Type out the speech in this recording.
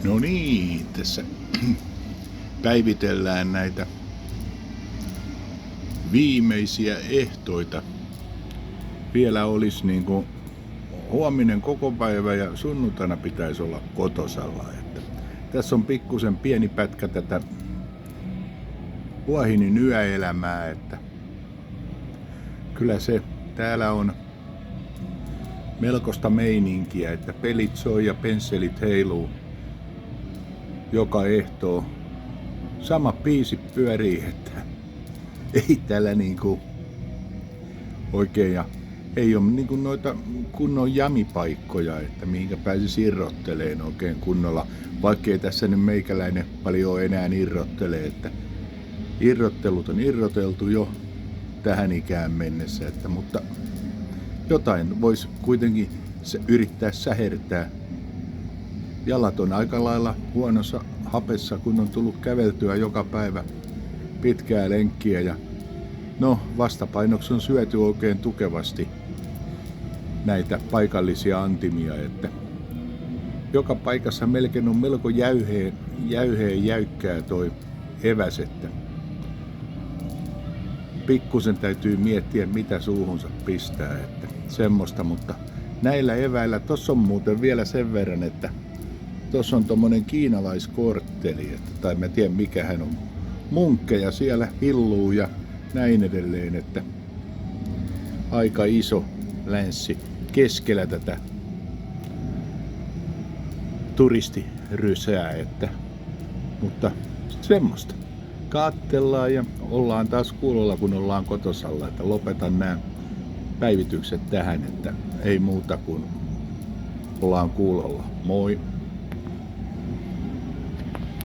No niin, tässä päivitellään näitä viimeisiä ehtoita. Vielä olisi niinku huominen koko päivä ja sunnuntaina pitäisi olla kotosalla. Että tässä on pikkusen pieni pätkä tätä Huahinin yöelämää, että kyllä se täällä on melkoista meininkiä, että pelit soi ja pensselit heiluu joka ehtoo. Sama biisi pyörii, että ei täällä niinku oikein ja ei ole niinku noita kunnon jamipaikkoja, että mihinkä pääsisi irrotteleen oikein kunnolla, vaikkei tässä nyt meikäläinen paljon enää irrottelee, että irrottelut on irroteltu jo tähän ikään mennessä, että, mutta jotain voisi kuitenkin yrittää sähertää. Jalat on aika lailla huonossa hapessa, kun on tullut käveltyä joka päivä pitkää lenkkiä ja no vastapainoksi on syöty oikein tukevasti näitä paikallisia antimia, että joka paikassa melkein on melko jäykkää toi eväs, että pikkusen täytyy miettiä mitä suuhunsa pistää, että semmoista, mutta näillä eväillä, tossa on muuten vielä sen verran, että tossa on tommonen kiinalaiskortteli, tai mä tiedän mikä hän on, munkkeja siellä hilluu ja näin edelleen, että aika iso länssi keskellä tätä turistirysää, että, mutta semmoista. Kaattellaan ja ollaan taas kuulolla, kun ollaan kotosalla, että lopetan nämä päivitykset tähän, että ei muuta kuin ollaan kuulolla. Moi!